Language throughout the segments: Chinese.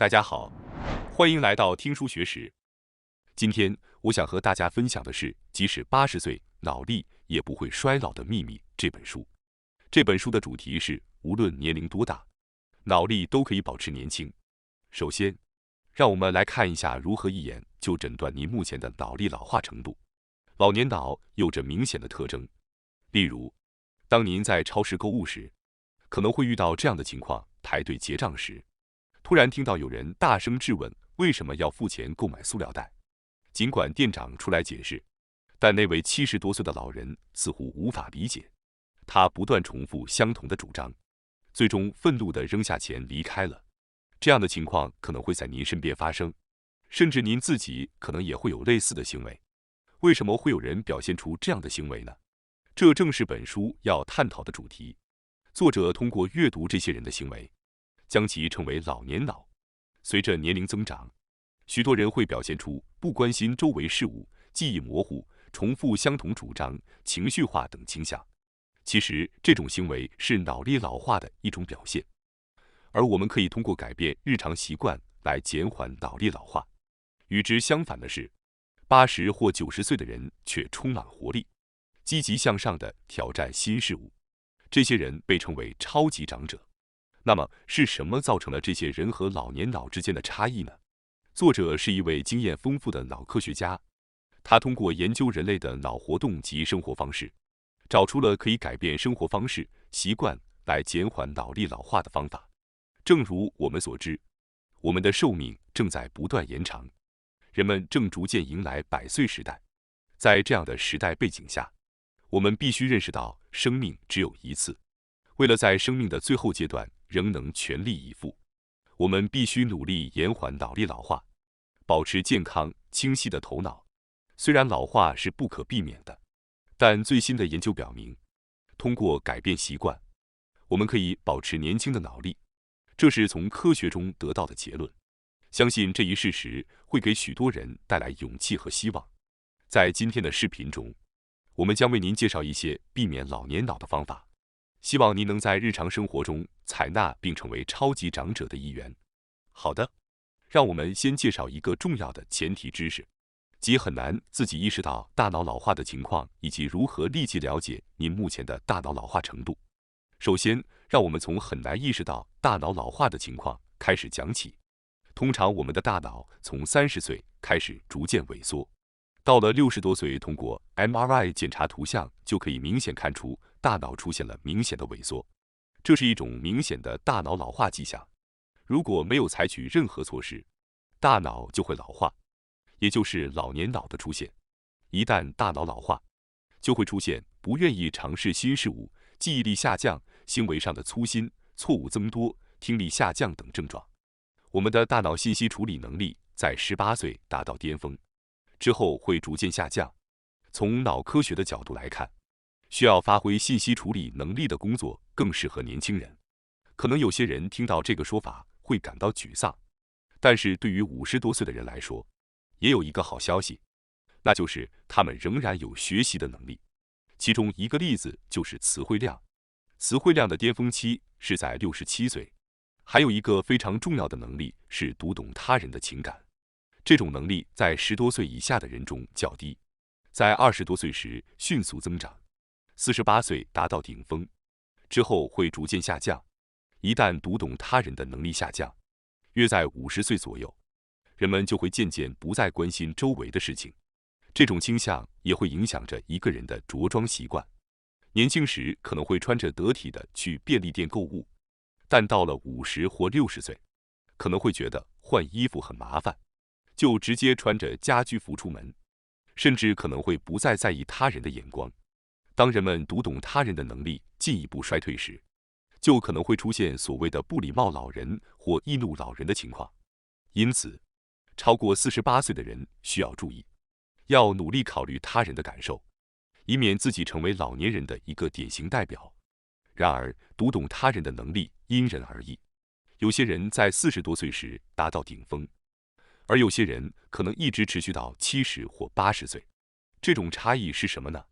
大家好，欢迎来到听书学史。今天我想和大家分享的是，即使80岁，脑力也不会衰老的秘密这本书。这本书的主题是，无论年龄多大，脑力都可以保持年轻。首先，让我们来看一下如何一眼就诊断您目前的脑力老化程度。老年脑有着明显的特征，例如，当您在超市购物时，可能会遇到这样的情况：排队结账时，突然听到有人大声质问为什么要付钱购买塑料袋。尽管店长出来解释，但那位70多岁的老人似乎无法理解。他不断重复相同的主张，最终愤怒地扔下钱离开了。这样的情况可能会在您身边发生，甚至您自己可能也会有类似的行为。为什么会有人表现出这样的行为呢？这正是本书要探讨的主题。作者通过阅读这些人的行为，将其称为老年脑。随着年龄增长，许多人会表现出不关心周围事物、记忆模糊、重复相同主张、情绪化等倾向。其实，这种行为是脑力老化的一种表现，而我们可以通过改变日常习惯来减缓脑力老化。与之相反的是，80或90岁的人却充满活力，积极向上地挑战新事物。这些人被称为超级长者。那么，是什么造成了这些人和老年脑之间的差异呢？作者是一位经验丰富的脑科学家，他通过研究人类的脑活动及生活方式，找出了可以改变生活方式、习惯来减缓脑力老化的方法。正如我们所知，我们的寿命正在不断延长，人们正逐渐迎来100岁时代。在这样的时代背景下，我们必须认识到，生命只有一次。为了在生命的最后阶段仍能全力以赴，我们必须努力延缓脑力老化，保持健康清晰的头脑。虽然老化是不可避免的，但最新的研究表明，通过改变习惯，我们可以保持年轻的脑力。这是从科学中得到的结论。相信这一事实会给许多人带来勇气和希望。在今天的视频中，我们将为您介绍一些避免老年脑的方法，希望您能在日常生活中采纳并成为超级长者的一员。好的，让我们先介绍一个重要的前提知识，即很难自己意识到大脑老化的情况，以及如何立即了解您目前的大脑老化程度。首先，让我们从很难意识到大脑老化的情况开始讲起。通常，我们的大脑从30岁开始逐渐萎缩，到了60多岁，通过 MRI 检查图像就可以明显看出大脑出现了明显的萎缩，这是一种明显的大脑老化迹象。如果没有采取任何措施，大脑就会老化，也就是老年脑的出现。一旦大脑老化，就会出现不愿意尝试新事物、记忆力下降、行为上的粗心、错误增多、听力下降等症状。我们的大脑信息处理能力在18岁达到巅峰，之后会逐渐下降。从脑科学的角度来看，需要发挥信息处理能力的工作更适合年轻人。可能有些人听到这个说法会感到沮丧，但是对于50多岁的人来说，也有一个好消息，那就是他们仍然有学习的能力。其中一个例子就是词汇量，词汇量的巅峰期是在67岁。还有一个非常重要的能力是读懂他人的情感，这种能力在10多岁以下的人中较低，在20多岁时迅速增长，48岁达到顶峰，之后会逐渐下降。一旦读懂他人的能力下降，约在50岁左右，人们就会渐渐不再关心周围的事情。这种倾向也会影响着一个人的着装习惯。年轻时可能会穿着得体的去便利店购物，但到了50或60岁，可能会觉得换衣服很麻烦，就直接穿着家居服出门，甚至可能会不再在意他人的眼光。当人们读懂他人的能力进一步衰退时，就可能会出现所谓的不礼貌老人或易怒老人的情况。因此，超过48岁的人需要注意，要努力考虑他人的感受，以免自己成为老年人的一个典型代表。然而，读懂他人的能力因人而异，有些人在40多岁时达到顶峰，而有些人可能一直持续到70或80岁。这种差异是什么呢？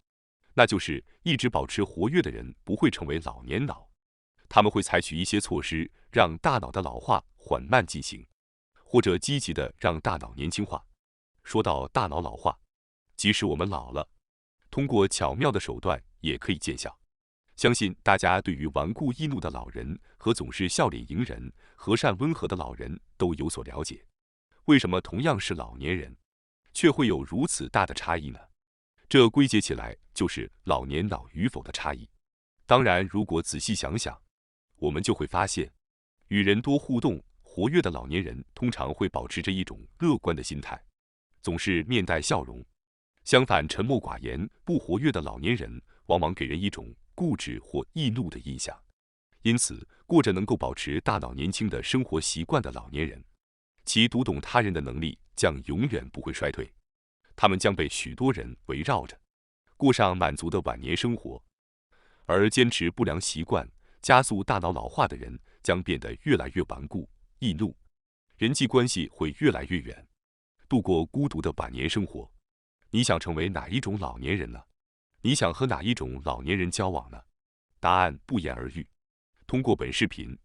那就是一直保持活跃的人不会成为老年脑，他们会采取一些措施让大脑的老化缓慢进行。或者积极的让大脑年轻化。说到大脑老化，即使我们老了，通过巧妙的手段也可以见效。相信大家对于顽固易怒的老人和总是笑脸迎人、和善温和的老人都有所了解。为什么同样是老年人，却会有如此大的差异呢？这归结起来就是老年脑与否的差异。当然，如果仔细想想，我们就会发现，与人多互动、活跃的老年人通常会保持着一种乐观的心态，总是面带笑容。相反，沉默寡言、不活跃的老年人往往给人一种固执或易怒的印象。因此，过着能够保持大脑年轻的生活习惯的老年人，其读懂他人的能力将永远不会衰退。他们将被许多人围绕着，过上满足的晚年生活。而坚持不良习惯、加速大脑老化的人将变得越来越顽固、易怒，人际关系会越来越远，度过孤独的晚年生活。你想成为哪一种老年人呢？你想和哪一种老年人交往呢？答案不言而喻。通过本视频，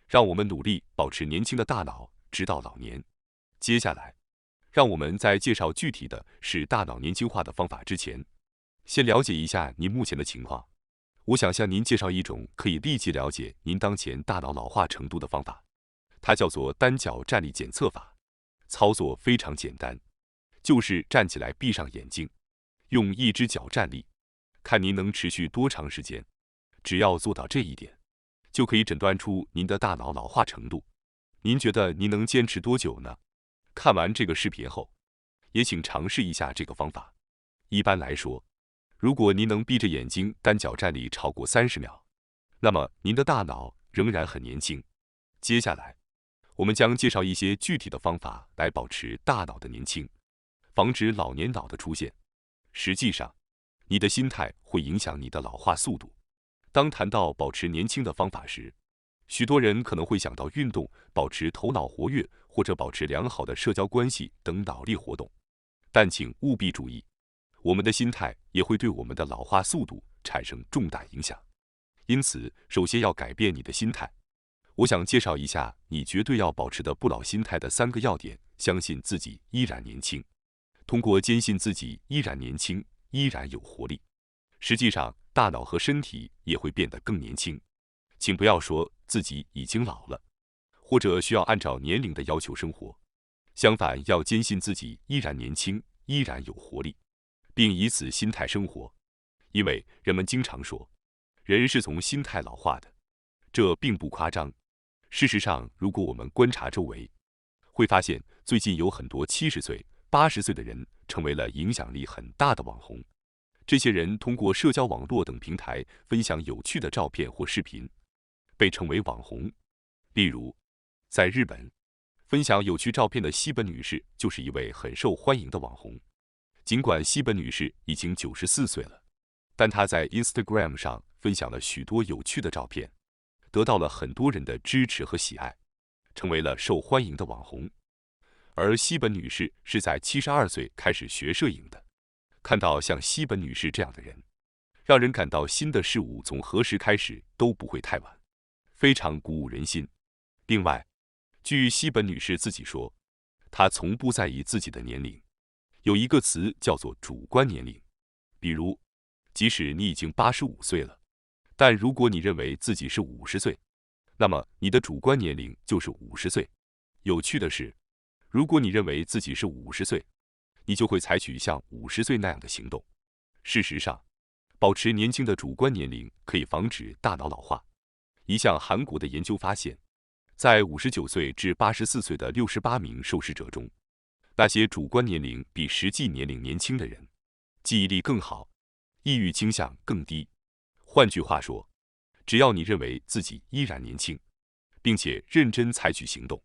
让我们努力保持年轻的大脑，直到老年。接下来，让我们在介绍具体的使大脑年轻化的方法之前，先了解一下您目前的情况。我想向您介绍一种可以立即了解您当前大脑老化程度的方法，它叫做单脚站立检测法。操作非常简单，就是站起来闭上眼睛，用一只脚站立，看您能持续多长时间。只要做到这一点，就可以诊断出您的大脑老化程度。您觉得您能坚持多久呢？看完这个视频后，也请尝试一下这个方法。一般来说，如果您能闭着眼睛单脚站立超过30秒，那么您的大脑仍然很年轻。接下来，我们将介绍一些具体的方法来保持大脑的年轻，防止老年脑的出现。实际上，你的心态会影响你的老化速度。当谈到保持年轻的方法时，许多人可能会想到运动、保持头脑活跃或者保持良好的社交关系等脑力活动。但请务必注意，我们的心态也会对我们的老化速度产生重大影响。因此，首先要改变你的心态。我想介绍一下你绝对要保持的不老心态的3个要点：相信自己依然年轻。通过坚信自己依然年轻、依然有活力，实际上大脑和身体也会变得更年轻。请不要说自己已经老了，或者需要按照年龄的要求生活。相反，要坚信自己依然年轻、依然有活力，并以此心态生活。因为人们经常说，人是从心态老化的，这并不夸张。事实上，如果我们观察周围，会发现最近有很多70岁、80岁的人成为了影响力很大的网红。这些人通过社交网络等平台分享有趣的照片或视频，被称为网红。例如，在日本，分享有趣照片的西本女士就是一位很受欢迎的网红。尽管西本女士已经94岁了，但她在 Instagram 上分享了许多有趣的照片，得到了很多人的支持和喜爱，成为了受欢迎的网红。而西本女士是在72岁开始学摄影的。看到像西本女士这样的人，让人感到新的事物从何时开始都不会太晚，非常鼓舞人心。另外，据西本女士自己说，她从不在意自己的年龄。有一个词叫做主观年龄，比如，即使你已经85岁了，但如果你认为自己是50岁，那么你的主观年龄就是50岁。有趣的是，如果你认为自己是50岁，你就会采取像50岁那样的行动。事实上，保持年轻的主观年龄可以防止大脑老化。一项韩国的研究发现，在59岁至84岁的68名受试者中，那些主观年龄比实际年龄年轻的人，记忆力更好，抑郁倾向更低。换句话说，只要你认为自己依然年轻，并且认真采取行动，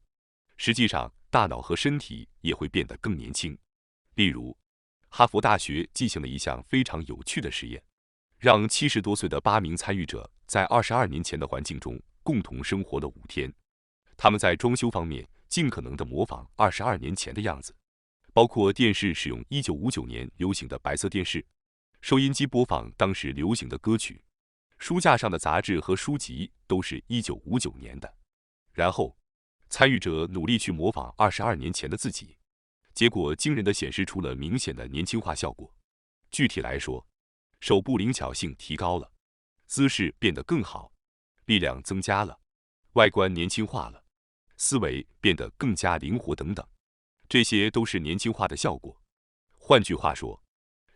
实际上大脑和身体也会变得更年轻。例如，哈佛大学进行了一项非常有趣的实验，让70多岁的8名参与者在22年前的环境中共同生活了5天。他们在装修方面尽可能地模仿22年前的样子，包括电视使用1959年流行的白色电视，收音机播放当时流行的歌曲，书架上的杂志和书籍都是1959年的。然后，参与者努力去模仿22年前的自己，结果惊人地显示出了明显的年轻化效果。具体来说，手部灵巧性提高了，姿势变得更好，力量增加了，外观年轻化了，思维变得更加灵活等等，这些都是年轻化的效果。换句话说，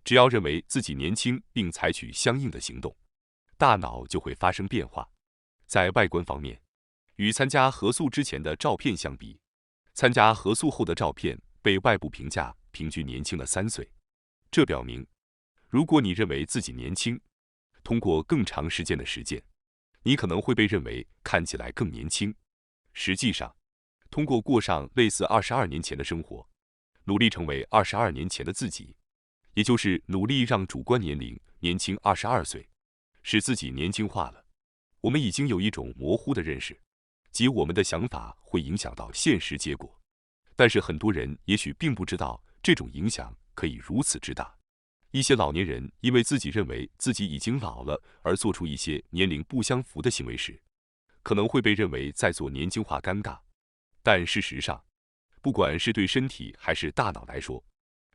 只要认为自己年轻并采取相应的行动，大脑就会发生变化。在外观方面，与参加合宿之前的照片相比，参加合宿后的照片被外部评价平均年轻了3岁。这表明，如果你认为自己年轻，通过更长时间的实践，你可能会被认为看起来更年轻。实际上，通过过上类似22年前的生活，努力成为22年前的自己，也就是努力让主观年龄年轻22岁，使自己年轻化了。我们已经有一种模糊的认识，即我们的想法会影响到现实结果。但是很多人也许并不知道这种影响可以如此之大。一些老年人因为自己认为自己已经老了而做出一些年龄不相符的行为时，可能会被认为在做年轻化尴尬。但事实上，不管是对身体还是大脑来说，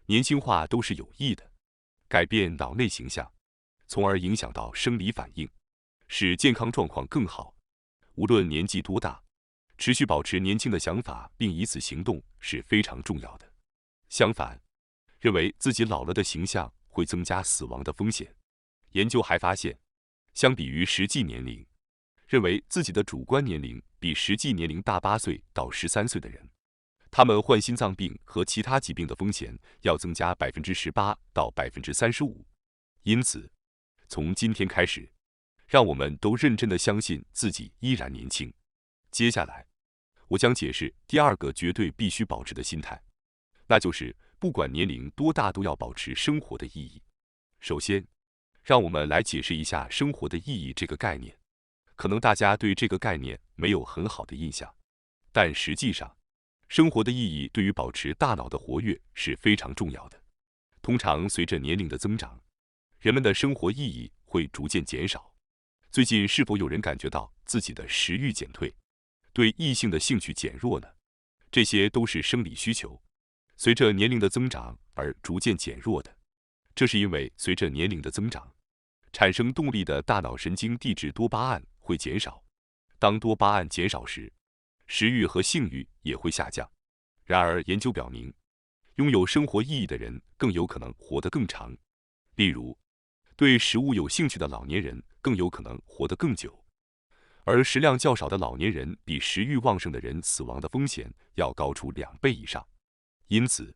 年轻化都是有益的，改变脑内形象，从而影响到生理反应，使健康状况更好。无论年纪多大，持续保持年轻的想法并以此行动是非常重要的。相反，认为自己老了的形象会增加死亡的风险。研究还发现，相比于实际年龄，认为自己的主观年龄比实际年龄大8岁到13岁的人，他们患心脏病和其他疾病的风险要增加18%到35%。因此，从今天开始，让我们都认真地相信自己依然年轻。接下来，我将解释第2个绝对必须保持的心态，那就是不管年龄多大都要保持生活的意义。首先，让我们来解释一下生活的意义这个概念。可能大家对这个概念没有很好的印象，但实际上，生活的意义对于保持大脑的活跃是非常重要的。通常随着年龄的增长，人们的生活意义会逐渐减少。最近是否有人感觉到自己的食欲减退，对异性的兴趣减弱呢？这些都是生理需求，随着年龄的增长而逐渐减弱的。这是因为随着年龄的增长，产生动力的大脑神经递质多巴胺会减少。当多巴胺减少时，食欲和性欲也会下降。然而，研究表明，拥有生活意义的人更有可能活得更长。例如，对食物有兴趣的老年人更有可能活得更久，而食量较少的老年人比食欲旺盛的人死亡的风险要高出2倍以上。因此，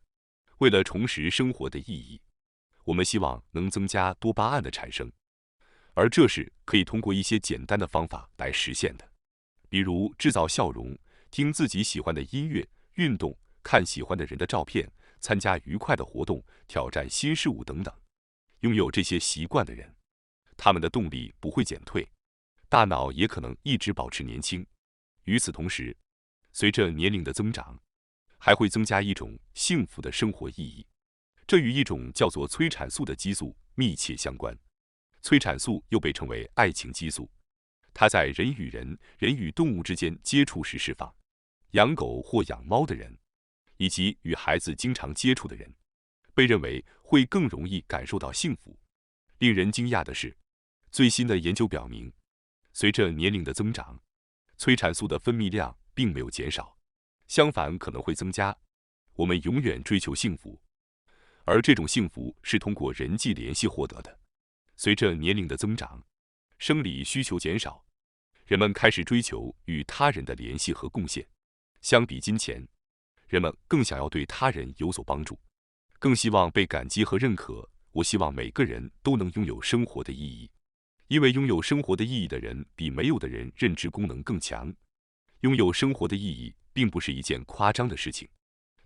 为了重拾生活的意义，我们希望能增加多巴胺的产生，而这是可以通过一些简单的方法来实现的，比如制造笑容、听自己喜欢的音乐、运动、看喜欢的人的照片、参加愉快的活动、挑战新事物等等。拥有这些习惯的人，他们的动力不会减退，大脑也可能一直保持年轻。与此同时，随着年龄的增长，还会增加一种幸福的生活意义，这与一种叫做催产素的激素密切相关。催产素又被称为爱情激素，它在人与人、人与动物之间接触时释放。养狗或养猫的人，以及与孩子经常接触的人，被认为会更容易感受到幸福。令人惊讶的是，最新的研究表明，随着年龄的增长，催产素的分泌量并没有减少，相反可能会增加。我们永远追求幸福，而这种幸福是通过人际联系获得的。随着年龄的增长，生理需求减少，人们开始追求与他人的联系和贡献。相比金钱，人们更想要对他人有所帮助，更希望被感激和认可。我希望每个人都能拥有生活的意义，因为拥有生活的意义的人比没有的人认知功能更强。拥有生活的意义并不是一件夸张的事情。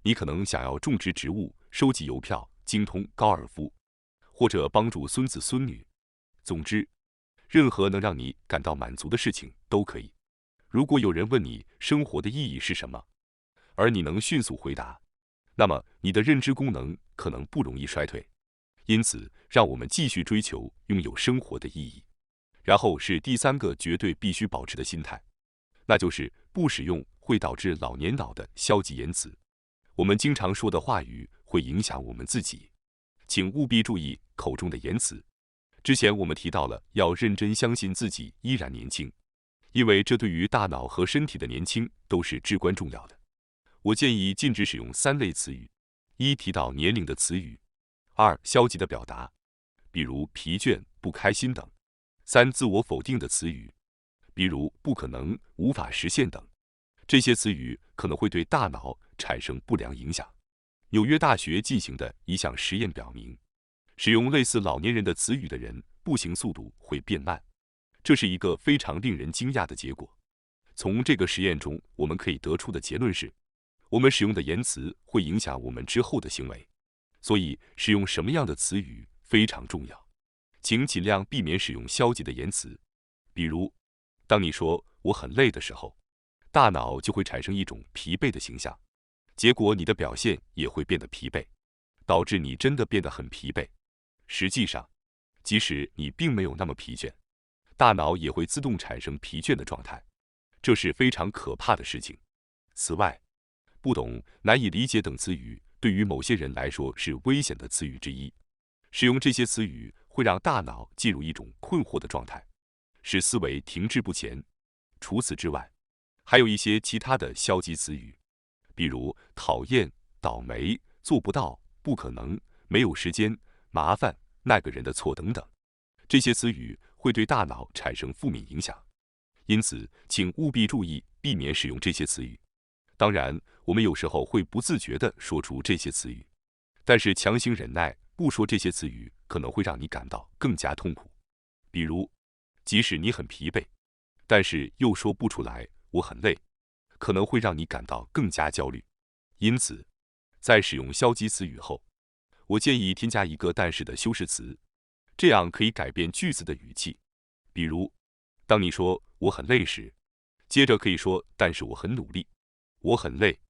你可能想要种植植物、收集邮票、精通高尔夫，或者帮助孙子孙女。总之，任何能让你感到满足的事情都可以。如果有人问你生活的意义是什么，而你能迅速回答，那么你的认知功能可能不容易衰退。因此，让我们继续追求拥有生活的意义。然后是第3个绝对必须保持的心态，那就是不使用会导致老年脑的消极言辞。我们经常说的话语会影响我们自己，请务必注意口中的言辞。之前我们提到了要认真相信自己依然年轻，因为这对于大脑和身体的年轻都是至关重要的。我建议禁止使用3类词语：一、提到年龄的词语；二、消极的表达，比如疲倦、不开心等；三、自我否定的词语，比如不可能、无法实现等。这些词语可能会对大脑产生不良影响。纽约大学进行的一项实验表明，使用类似老年人的词语的人，步行速度会变慢。这是一个非常令人惊讶的结果。从这个实验中，我们可以得出的结论是，我们使用的言辞会影响我们之后的行为，所以使用什么样的词语非常重要。请尽量避免使用消极的言辞，比如，当你说我很累的时候，大脑就会产生一种疲惫的形象，结果你的表现也会变得疲惫，导致你真的变得很疲惫。实际上，即使你并没有那么疲倦，大脑也会自动产生疲倦的状态，这是非常可怕的事情。此外，不懂、难以理解等词语对于某些人来说是危险的词语之一。使用这些词语会让大脑进入一种困惑的状态，使思维停滞不前。除此之外，还有一些其他的消极词语，比如讨厌、倒霉、做不到、不可能、没有时间、麻烦、那个人的错等等。这些词语会对大脑产生负面影响，因此请务必注意避免使用这些词语。当然，我们有时候会不自觉地说出这些词语，但是强行忍耐不说这些词语可能会让你感到更加痛苦。比如，即使你很疲惫，但是又说不出来我很累，可能会让你感到更加焦虑。因此，在使用消极词语后，我建议添加一个但是的修饰词，这样可以改变句子的语气。比如，当你说我很累时，接着可以说但是我很努力，我很累，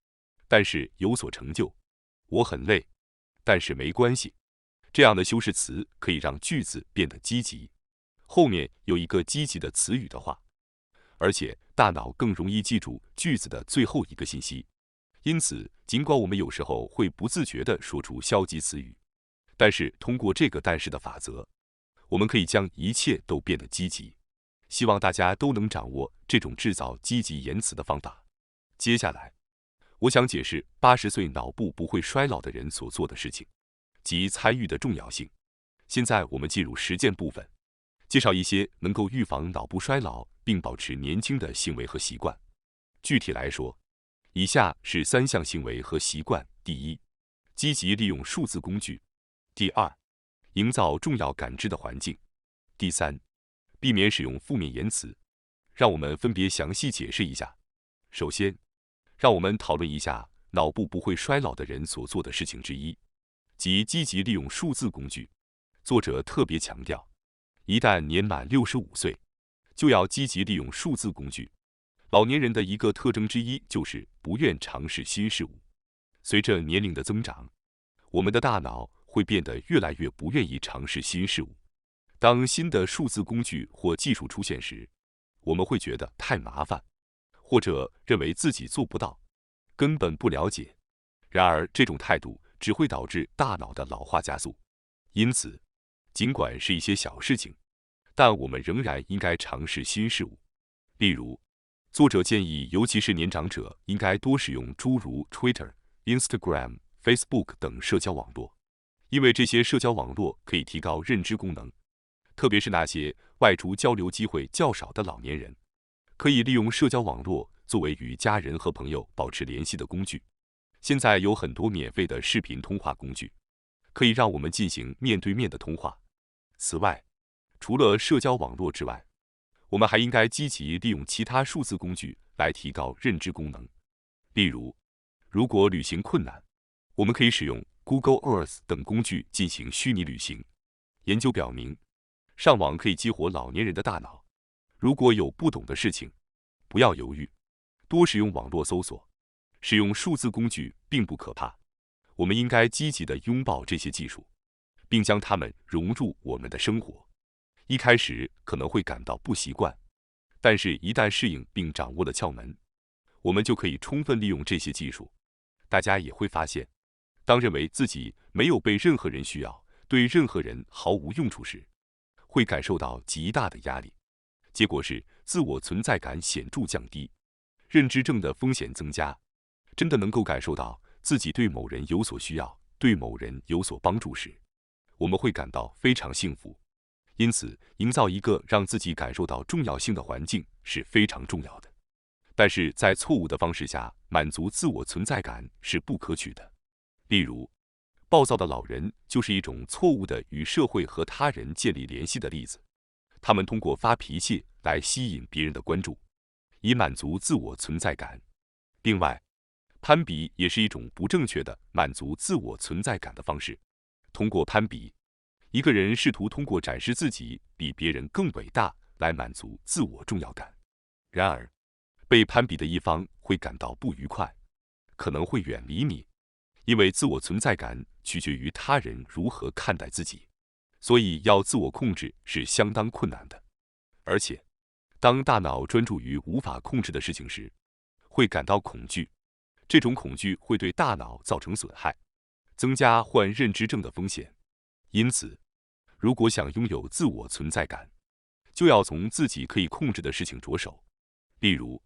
但是有所成就，我很累，但是没关系。这样的修饰词可以让句子变得积极，后面有一个积极的词语的话，而且大脑更容易记住句子的最后一个信息。因此，尽管我们有时候会不自觉地说出消极词语，但是通过这个但是的法则，我们可以将一切都变得积极。希望大家都能掌握这种制造积极言辞的方法。接下来，我想解释80岁脑部不会衰老的人所做的事情及参与的重要性。现在我们进入实践部分，介绍一些能够预防脑部衰老并保持年轻的行为和习惯。具体来说，以下是3项行为和习惯：第一，积极利用数字工具；第二，营造重要感知的环境；第三，避免使用负面言辞。让我们分别详细解释一下。首先，让我们讨论一下脑部不会衰老的人所做的事情之一，即积极利用数字工具。作者特别强调，一旦年满65岁，就要积极利用数字工具。老年人的一个特征之一就是不愿尝试新事物。随着年龄的增长，我们的大脑会变得越来越不愿意尝试新事物。当新的数字工具或技术出现时，我们会觉得太麻烦，或者认为自己做不到，根本不了解。然而，这种态度只会导致大脑的老化加速。因此，尽管是一些小事情，但我们仍然应该尝试新事物。例如，作者建议，尤其是年长者，应该多使用诸如 Twitter、Instagram、Facebook 等社交网络，因为这些社交网络可以提高认知功能，特别是那些外出交流机会较少的老年人，可以利用社交网络作为与家人和朋友保持联系的工具。现在有很多免费的视频通话工具，可以让我们进行面对面的通话。此外，除了社交网络之外，我们还应该积极利用其他数字工具来提高认知功能。例如，如果旅行困难，我们可以使用 Google Earth 等工具进行虚拟旅行。研究表明，上网可以激活老年人的大脑。如果有不懂的事情，不要犹豫，多使用网络搜索。使用数字工具并不可怕，我们应该积极地拥抱这些技术，并将它们融入我们的生活。一开始可能会感到不习惯，但是，一旦适应并掌握了窍门，我们就可以充分利用这些技术。大家也会发现，当认为自己没有被任何人需要，对任何人毫无用处时，会感受到极大的压力。结果是自我存在感显著降低，认知症的风险增加。真的能够感受到自己对某人有所需要，对某人有所帮助时，我们会感到非常幸福。因此，营造一个让自己感受到重要性的环境是非常重要的。但是在错误的方式下满足自我存在感是不可取的。例如，暴躁的老人就是一种错误的与社会和他人建立联系的例子。他们通过发脾气来吸引别人的关注，以满足自我存在感。另外，攀比也是一种不正确的满足自我存在感的方式。通过攀比，一个人试图通过展示自己比别人更伟大来满足自我重要感。然而，被攀比的一方会感到不愉快，可能会远离你，因为自我存在感取决于他人如何看待自己，所以要自我控制是相当困难的。而且，当大脑专注于无法控制的事情时，会感到恐惧，这种恐惧会对大脑造成损害，增加患认知症的风险。因此，如果想拥有自我存在感，就要从自己可以控制的事情着手，例如，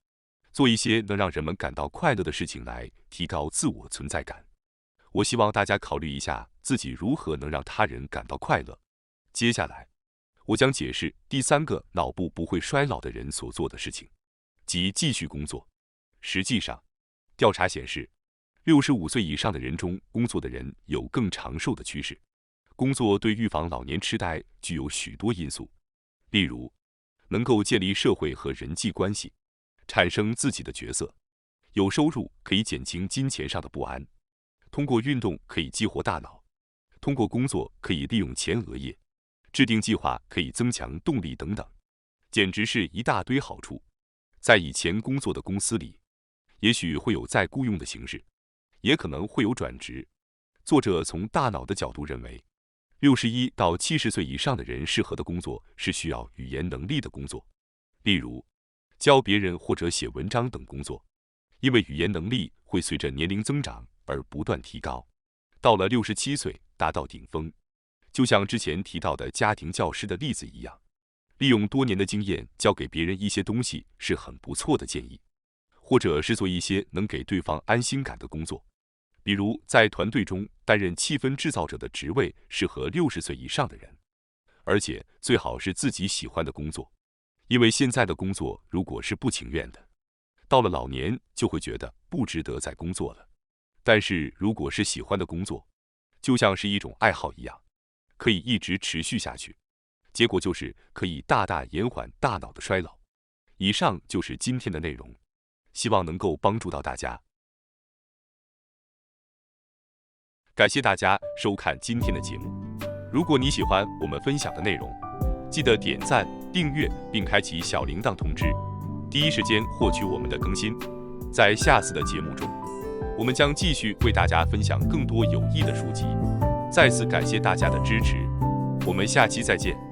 做一些能让人们感到快乐的事情来提高自我存在感。我希望大家考虑一下自己如何能让他人感到快乐。接下来，我将解释第3个脑部不会衰老的人所做的事情，即继续工作。实际上，调查显示，65岁以上的人中，工作的人有更长寿的趋势。工作对预防老年痴呆具有许多因素，例如，能够建立社会和人际关系，产生自己的角色，有收入可以减轻金钱上的不安，通过运动可以激活大脑，通过工作可以利用前额叶，制定计划可以增强动力等等，简直是一大堆好处。在以前工作的公司里，也许会有再雇佣的形式，也可能会有转职。作者从大脑的角度认为，61到70岁以上的人适合的工作是需要语言能力的工作，例如教别人或者写文章等工作，因为语言能力会随着年龄增长而不断提高，到了67岁达到顶峰。就像之前提到的家庭教师的例子一样，利用多年的经验教给别人一些东西是很不错的建议，或者是做一些能给对方安心感的工作。比如，在团队中担任气氛制造者的职位适合60岁以上的人，而且最好是自己喜欢的工作，因为现在的工作如果是不情愿的，到了老年就会觉得不值得再工作了。但是如果是喜欢的工作，就像是一种爱好一样，可以一直持续下去，结果就是可以大大延缓大脑的衰老。以上就是今天的内容，希望能够帮助到大家。感谢大家收看今天的节目。如果你喜欢我们分享的内容，记得点赞、订阅并开启小铃铛通知，第一时间获取我们的更新。在下次的节目中，我们将继续为大家分享更多有益的书籍。再次感谢大家的支持，我们下期再见。